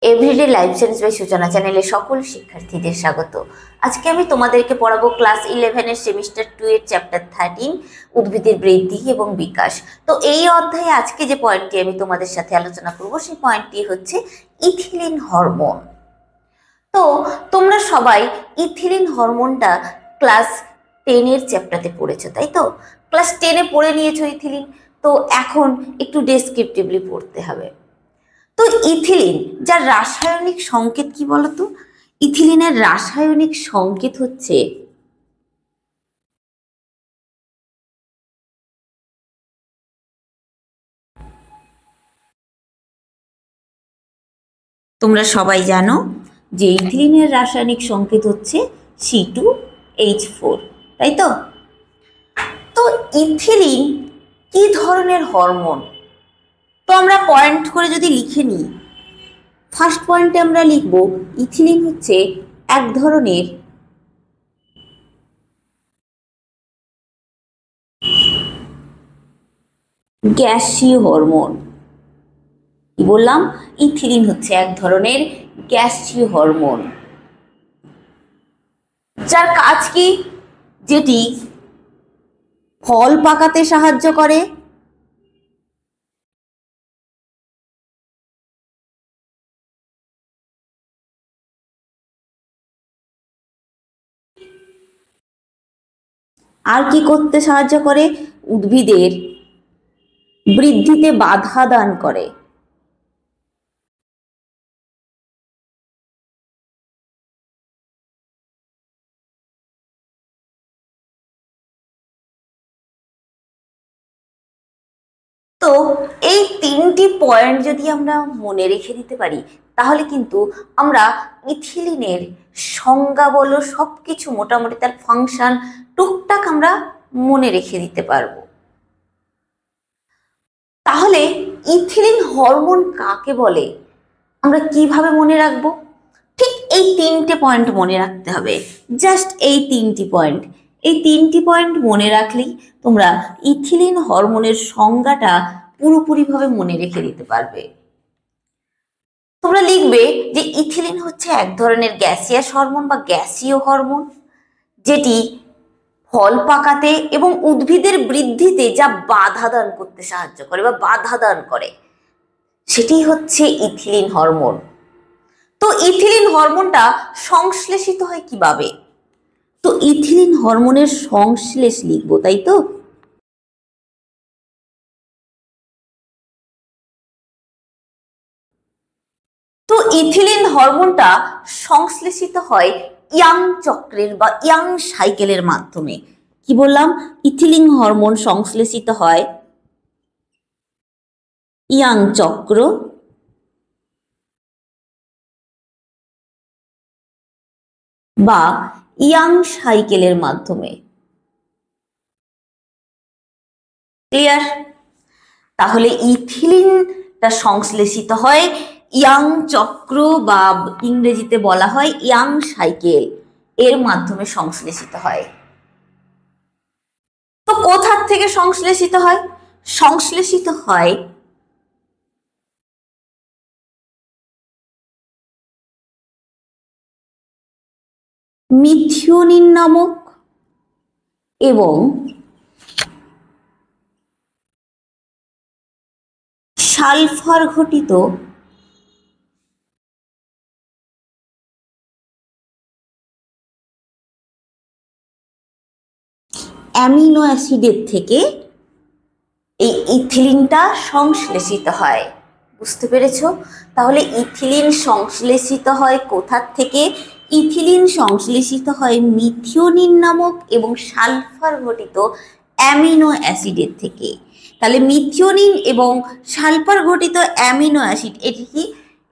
Everyday life science by সূচনা চ্যানেলে সকল শিক্ষার্থীদের স্বাগত। আজকে আমি তোমাদেরকে পড়াবো ক্লাস 11 এর সেমিস্টার 2 এর চ্যাপ্টার 13 উদ্ভিদের বৃদ্ধি এবং বিকাশ। তো এই অধ্যায়ে আজকে যে পয়েন্টটি আমি তোমাদের সাথে আলোচনা করব সেই পয়েন্টটি হচ্ছে ইথিলিন হরমোন। তো তোমরা সবাই ইথিলিন হরমোনটা ক্লাস 10 এর চ্যাপ্টারে পড়েছো, তাই তো? ক্লাস 10 এ পড়ে নিয়েছো ইথিলিন, তো এখন একটু ডেসক্রিপটিভলি পড়তে হবে। তো ইথিলিন যার রাসায়নিক সংকেত কি বলতো? ইথিলিনের রাসায়নিক সংকেত হচ্ছে তোমরা সবাই জানো যে ইথিলিনের রাসায়নিক সংকেত হচ্ছে C2H4, তাই তো? তো ইথিলিন কি ধরনের হরমোন? তো আমরা পয়েন্ট করে যদি লিখে নিই, ফার্স্ট পয়েন্টে আমরা লিখব ইথিলিন হচ্ছে এক ধরনের গ্যাসীয় হরমোন। কি বললাম? ইথিলিন হচ্ছে এক ধরনের গ্যাসীয় হরমোন, যার কাজ কি? যেটি ফল পাকাতে সাহায্য করে, আর কি করতে সাহায্য করে? উদ্ভিদের বৃদ্ধিতে বাধা দান করে। তো এই তিনটি পয়েন্ট যদি আমরা মনে রেখে দিতে পারি, তাহলে কিন্তু আমরা ইথিলিনের সংজ্ঞা বলো সবকিছু মোটামুটি তার ফাংশন টুকটাক আমরা মনে রেখে দিতে পারবো। তাহলে ইথিলিন হরমোন কাকে বলে আমরা কিভাবে মনে রাখবো? ঠিক এই তিনটে পয়েন্ট মনে রাখতে হবে, জাস্ট এই তিনটি পয়েন্ট। এই তিনটি পয়েন্ট মনে রাখলেই তোমরা ইথিলিন হরমোনের সংজ্ঞাটা পুরোপুরিভাবে মনে রেখে দিতে পারবে। তোমরা লিখবে যে ইথিলিন হচ্ছে এক ধরনের গ্যাসিয়াস হরমোন বা গ্যাসীয় হরমোন, যেটি ফল পাকাতে এবং উদ্ভিদের বৃদ্ধিতে যা বাধা দান করতে সাহায্য করে বা বাধা দান করে, সেটি হচ্ছে ইথিলিন হরমোন। তো ইথিলিন হরমোনটা সংশ্লেষিত হয় কিভাবে? তো ইথিলিন হরমোনের সংশ্লেষ লিখবো, তাই তো? তো ইথিলিন হরমোনটা সংশ্লেষিত হয় ইয়াং চক্রের বা ইয়াং সাইকেলের মাধ্যমে। কি বললাম? ইথিলিন হরমোন সংশ্লেষিত হয় ইয়াং চক্র বা ইয়াং সাইকেলের মাধ্যমে। ক্লিয়ার? তাহলে ইথিলিনটা সংশ্লেষিত হয় ইয়াং চক্র বা ইংরেজিতে বলা হয় ইয়াং সাইকেল, এর মাধ্যমে সংশ্লেষিত হয়। তো কোথা থেকে সংশ্লেষিত হয়? সংশ্লেষিত হয় মিথিওনিন নামক এবং সালফার ঘটিত অ্যামিনো অ্যাসিডের থেকে এই ইথিলিনটা সংশ্লেষিত হয়। বুঝতে পেরেছো? তাহলে ইথিলিন সংশ্লেষিত হয় কোথার থেকে? ইথিলিন সংশ্লেষিত হয় মিথিওনিন নামক এবং সালফার ঘটিত অ্যামিনো অ্যাসিডের থেকে। তাহলে মিথিওনিন এবং সালফার ঘটিত অ্যামিনো অ্যাসিড, এটি কি?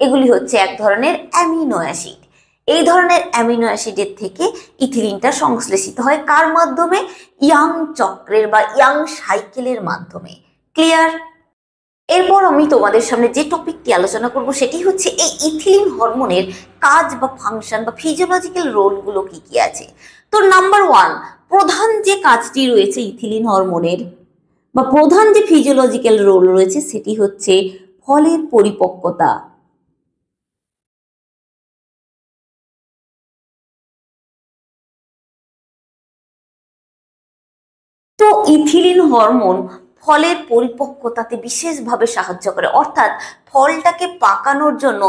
এগুলি হচ্ছে এক ধরনের অ্যামিনো অ্যাসিড। এই ধরনের অ্যামিনো অ্যাসিডের থেকে ইথিলিনটা সংশ্লেষিত হয় কার মাধ্যমে? ইয়াং চক্রের বা ইয়াং সাইকেলের মাধ্যমে। ক্লিয়ার? এরপর আমি তোমাদের সামনে যে টপিকটি আলোচনা করব সেটি হচ্ছে এই ইথিলিন হরমোনের কাজ বা ফাংশন বা ফিজিওলজিক্যাল রোলগুলো কি কি আছে। তো নাম্বার 1, প্রধান যে কাজটি রয়েছে ইথিলিন হরমোনের বা প্রধান যে ফিজিওলজিক্যাল রোল রয়েছে সেটি হচ্ছে ফলের পরিপক্কতা। তো ইথিলিন হরমোন ফলের পরিপক্কতাতে বিশেষভাবে সাহায্য করে, অর্থাৎ ফলটাকে পাকানোর জন্য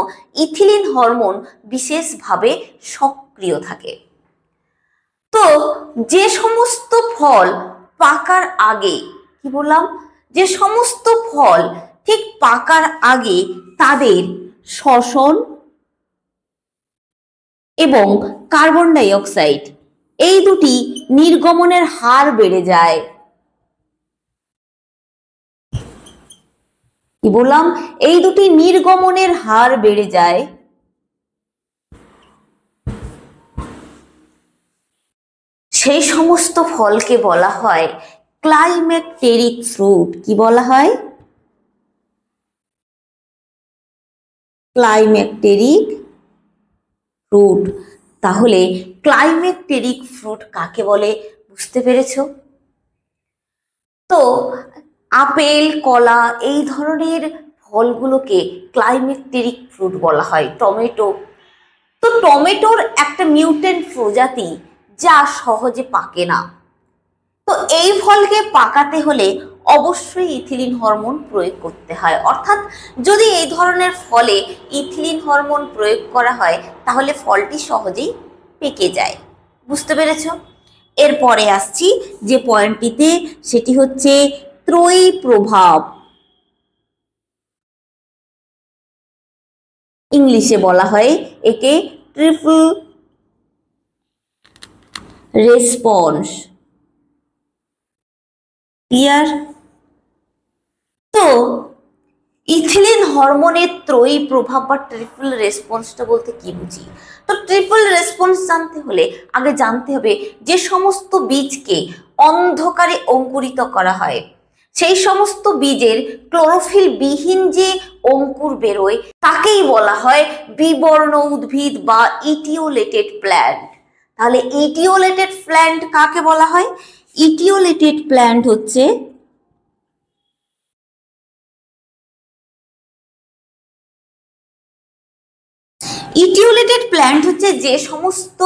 ইথিলিন হরমোন বিশেষভাবে সক্রিয় থাকে। তো যে সমস্ত ফল পাকার আগে, কি বললাম, যে সমস্ত ফল ঠিক পাকার আগে তাদের শ্বসন এবং কার্বন ডাই অক্সাইড এই দুটি নির্গমনের হার বেড়ে যায়। কি বললাম, এই দুটি নির্গমনের হার বেড়ে যায়। সেই সমস্ত ফলকে বলা হয় ক্লাইম্যাক্টেরিক ফ্রুট। কি বলা হয়? Climacteric fruit. তাহলে ক্লাইম্যাক্টেরিক ফ্রুট কাকে বলে বুঝতে পেরেছো? তো আপেল, কলা এই ধরনের ফলগুলোকে ক্লাইম্যাক্টেরিক ফ্রুট বলা হয়। টমেটো, তো টমেটোর একটা মিউটেন্ট প্রজাতি যা সহজে পাকে না। তো এই ফলকে পাকাতে হলে অবশ্যই ইথিলিন হরমোন প্রয়োগ করতে হয়, অর্থাৎ যদি এই ধরনের ফলে ইথিলিন হরমোন প্রয়োগ করা হয় তাহলে ফলটি সহজেই পেকে যায়। বুঝতে পেরেছ? এরপরে আসছি যে পয়েন্টটিতে, সেটি হচ্ছে ত্রয়ী প্রভাব। ইংলিশে বলা হয় একে ট্রিপল রেসপন্স। ক্লিয়ার? তো ইথিলিন হরমোনের ত্রয়ী প্রভাব বা ট্রিপল রেসপন্সটা বলতে কি বুঝি? তো ট্রিপল রেসপন্স জানতে হলে আগে জানতে হবে যে সমস্ত বীজকে অন্ধকারে অঙ্কুরিত করা হয়, সেই সমস্ত বীজের ক্লোরোফিল বিহীন যে অঙ্কুর বেরোয় তাকেই বলা হয় বিবর্ণ উদ্ভিদ বা ইটিওলেটেড প্ল্যান্ট। তাহলে ইটিওলেটেড প্ল্যান্ট কাকে বলা হয়? ইটিওলেটেড প্ল্যান্ট হচ্ছে ইটিওলেটেড প্ল্যান্ট হচ্ছে যে সমস্ত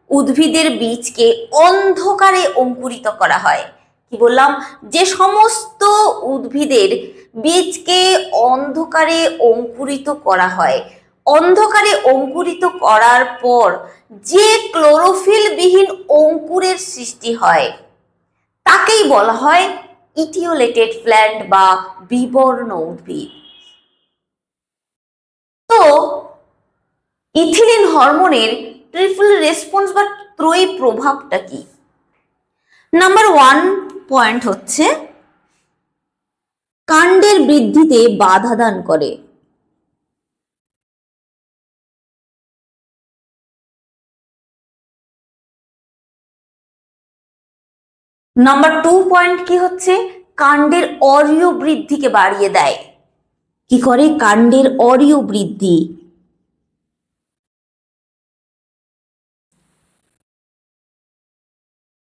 উদ্ভিদের বীজকে অন্ধকারে অঙ্কুরিত করা হয়। কি বললাম? যে সমস্ত উদ্ভিদের বীজকে অন্ধকারে অঙ্কুরিত করা হয়। অন্ধকারে অঙ্কুরিত করার পর যে ক্লোরোফিল বিহীন অঙ্কুরের সৃষ্টি হয় তাকেই বলা হয় ইটিওলেটেড প্ল্যান্ট বা বিবর্ণ উদ্ভিদ। তো ইথিলিন হরমোনের ট্রিপল রেসপন্স বা ত্রয়ী প্রভাবটা কি? নাম্বার 1 পয়েন্ট হচ্ছে কাণ্ডের বৃদ্ধিতে বাধা দান করে। নাম্বার 2 পয়েন্ট কি হচ্ছে? কাণ্ডের অরীয় বৃদ্ধিকে বাড়িয়ে দেয়। কি করে? কাণ্ডের অরীয় বৃদ্ধি।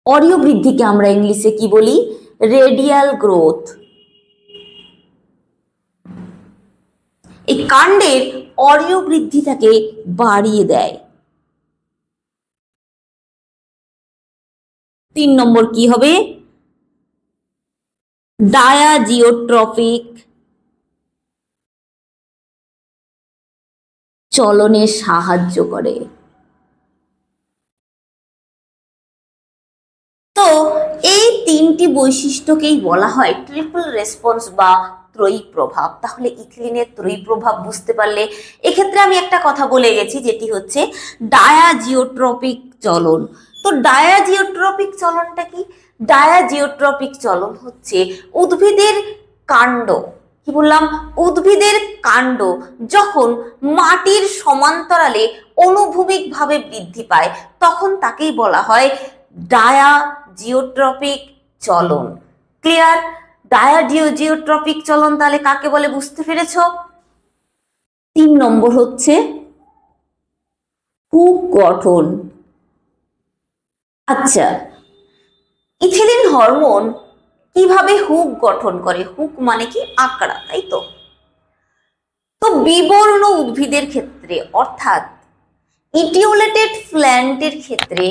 অরীয় বৃদ্ধিকে আমরা ইংলিশে কি বলি? Radial growth. এই কাণ্ডের অরীয় বৃদ্ধিটাকে বাড়িয়ে দেয়। 3 নম্বর কি হবে? ডায়াজিওট্রপিক চলনে সাহায্য করে। তো এই 3টি বৈশিষ্ট্যকেই বলা হয় ট্রিপল রেসপন্স বা ত্রয়ী প্রভাব। তাহলে ইথিলিনের ত্রয়ী প্রভাব বুঝতে পারলে, এক্ষেত্রে আমি একটা কথা বলে গেছি যেটি হচ্ছে ডায়াজিওট্রপিক চলন। তো ডায়াজিওট্রপিক চলনটা কি? ডায়াজিওট্রপিক চলন হচ্ছে উদ্ভিদের কাণ্ড, কি বললাম, উদ্ভিদের কাণ্ড যখন মাটির সমান্তরালে অনুভূমিকভাবে বৃদ্ধি পায় তখন তাকেই বলা হয় ডায়াজিওট্রপিক চলন। ক্লিয়ার? ডায়াজিওট্রপিক চলন তাহলে কাকে বলে বুঝতে পেরেছ? 3 নম্বর হচ্ছে হুক গঠন। আচ্ছা, ইথিলিন হরমোন কিভাবে হুক গঠন করে? হুক মানে কি? আকড়া, তাই তো? তো বিবর্ণ উদ্ভিদের ক্ষেত্রে অর্থাৎ ইটিওলেটেড প্ল্যান্টের ক্ষেত্রে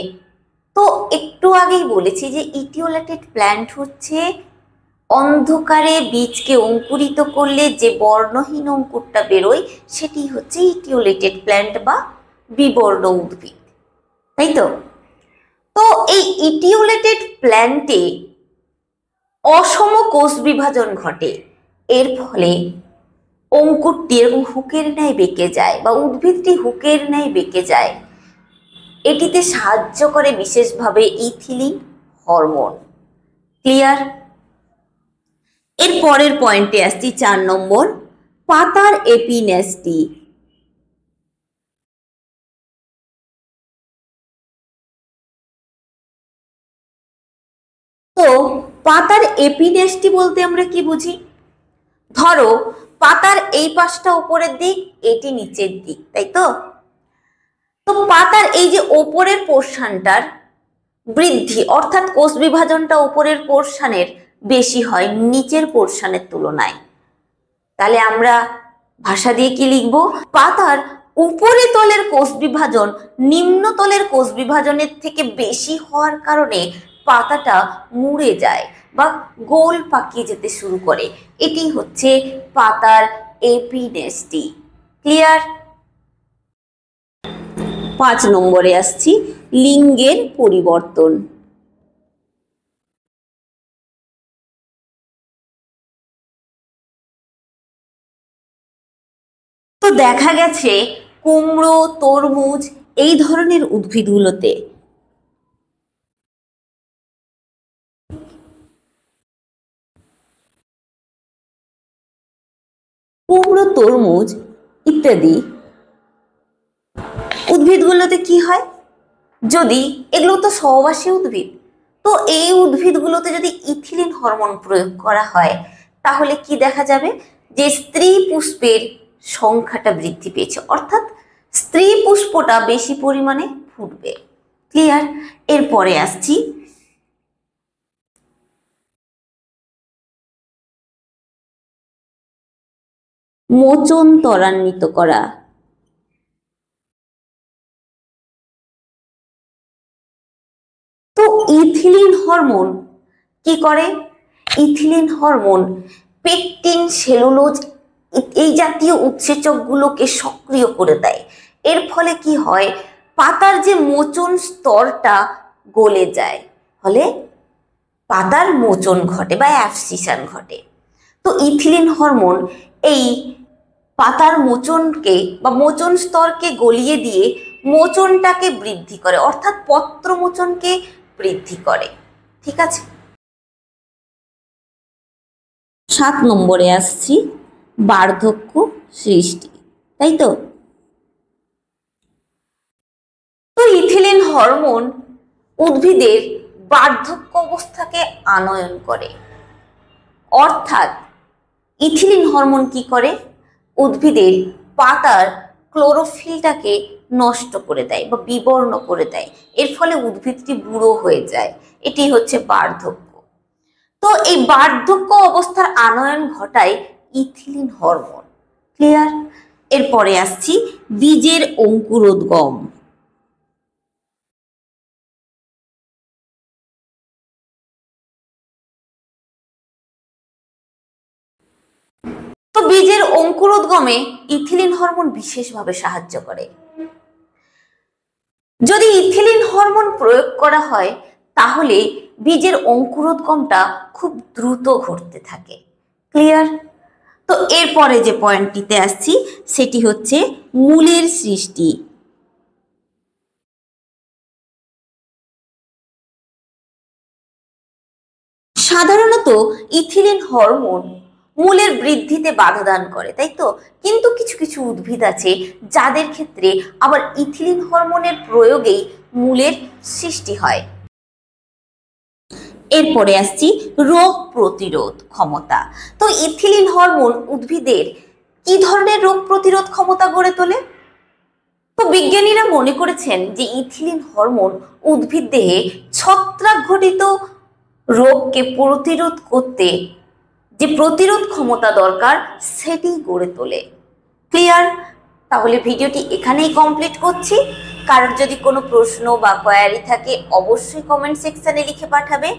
তো একটু আগেই বলেছি যে ইটিওলেটেড প্ল্যান্ট হচ্ছে অন্ধকারে বীজকে অঙ্কুরিত করলে যে বর্ণহীন অঙ্কুরটা বেরোয় সেটি হচ্ছে ইটিওলেটেড প্ল্যান্ট বা বিবর্ণ উদ্ভিদ, তাই তো। তো এই ইটিওলেটেড প্ল্যান্টে অসম কোষ বিভাজন ঘটে, এর ফলে অঙ্কুরটি এরকম হুকের ন্যায় বেঁকে যায় বা উদ্ভিদটি হুকের ন্যায় বেঁকে যায়। এটিতে সাহায্য করে বিশেষভাবে ইথিলিন হরমোন। ক্লিয়ার? এর পরের পয়েন্টে আসছি 4 নম্বর, পাতার এপিনেস্টি। তো পাতার এপিনেস্টি বলতে আমরা কি বুঝি? ধরো পাতার এই পাশটা উপরের দিক, এটি নিচের দিক, তাই তো। তো পাতার এই যে ওপরের পোর্শনটার বৃদ্ধি অর্থাৎ কোষ বিভাজনটা উপরের পোর্শনের বেশি হয় নিচের পোর্শনের তুলনায়। তাহলে আমরা ভাষা দিয়ে কি লিখবো? পাতার উপরে তলের কোষ বিভাজন নিম্ন তলের কোষ বিভাজনের থেকে বেশি হওয়ার কারণে পাতাটা মুড়ে যায় বা গোল পাকিয়ে যেতে শুরু করে। এটি হচ্ছে পাতার এপিনেস্টি। ক্লিয়ার? 5 নম্বরে আসছি, লিঙ্গের পরিবর্তন। তো দেখা গেছে কুমড়ো, তরমুজ এই ধরনের উদ্ভিদগুলোতে কুমড়ো, তরমুজ ইত্যাদি উদ্ভিদগুলোতে কি হয়, যদি এগুলো তো সহবাসী উদ্ভিদ, তো এই উদ্ভিদগুলোতে যদি ইথিলিন হরমোন প্রয়োগ করা হয় তাহলে কি দেখা যাবে? যে স্ত্রী পুষ্পের সংখ্যাটা বৃদ্ধি পেয়েছে, অর্থাৎ স্ত্রী পুষ্পটা বেশি পরিমাণে ফুটবে। ক্লিয়ার? এরপরে আসছি মোচন ত্বরান্বিত করা। তো ইথিলিন হরমোন কি করে? ইথিলিন হরমোন পেকটিন, সেলুলোজ এই জাতীয় উৎসেচকগুলোকে সক্রিয় করে দেয়। এর ফলে কি হয়? পাতার যে মোচন স্তরটা গলে যায়, ফলে পাতার মোচন ঘটে বা অ্যাবসিশন ঘটে। তো ইথিলিন হরমোন এই পাতার মোচনকে বা মোচন স্তরকে গলিয়ে দিয়ে মোচনটাকে বৃদ্ধি করে, অর্থাৎ পত্র মোচনকে বৃদ্ধি করে। ঠিক আছে? 7 নম্বরে আসছি, বার্ধক্য সৃষ্টি, তাই তো। তো ইথিলিন হরমোন উদ্ভিদের বার্ধক্য অবস্থাকে আনয়ন করে, অর্থাৎ ইথিলিন হরমোন কি করে? উদ্ভিদের পাতার ক্লোরোফিলটাকে নষ্ট করে দেয় বা বিবর্ণ করে দেয়। এর ফলে উদ্ভিদটি বুড়ো হয়ে যায়। এটি হচ্ছে বার্ধক্য। তো এই বার্ধক্য অবস্থার আনয়ন ঘটায় ইথিলিন হরমোন। ক্লিয়ার? এরপরে আসছি বীজের অঙ্কুরোদ্গম। তো বীজের অঙ্কুরোদ্গমে ইথিলিন হরমোন বিশেষভাবে সাহায্য করে। যদি ইথিলিন হরমোন প্রয়োগ করা হয় তাহলে বীজের অঙ্কুরোদ্গমটা খুব দ্রুত ঘটতে থাকে। ক্লিয়ার? তো এরপরে যে পয়েন্টটিতে আসছি সেটি হচ্ছে মূলের সৃষ্টি। সাধারণত ইথিলিন হরমোন মূলের বৃদ্ধিতে বাধা দান করে, তাই তো। কিন্তু কিছু কিছু উদ্ভিদ আছে যাদের ক্ষেত্রে আবার ইথিলিন হরমোনের প্রয়োগেই মূলের সৃষ্টি হয়। এরপরে আসছি রোগ প্রতিরোধ ক্ষমতা। তো ইথিলিন হরমোন উদ্ভিদের কি ধরনের রোগ প্রতিরোধ ক্ষমতা গড়ে তোলে? তো বিজ্ঞানীরা মনে করেছেন যে ইথিলিন হরমোন উদ্ভিদ দেহে ছত্রাক ঘটিত রোগকে প্রতিরোধ করতে যে প্রতিরোধ ক্ষমতা দরকার সেটি গড়ে তোলে। ক্লিয়ার? তাহলে ভিডিওটি এখানেই কমপ্লিট করছি। কারোর যদি কোনো প্রশ্ন বা কোয়ারি থাকে অবশ্যই কমেন্ট সেকশানে লিখে পাঠাবে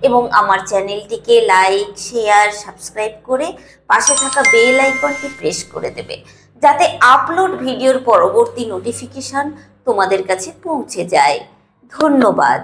এবং আমার চ্যানেলটিকে লাইক, শেয়ার, সাবস্ক্রাইব করে পাশে থাকা বেল আইকনটি প্রেস করে দেবে, যাতে আপলোড ভিডিওর পরবর্তী নোটিফিকেশন তোমাদের কাছে পৌঁছে যায়। ধন্যবাদ।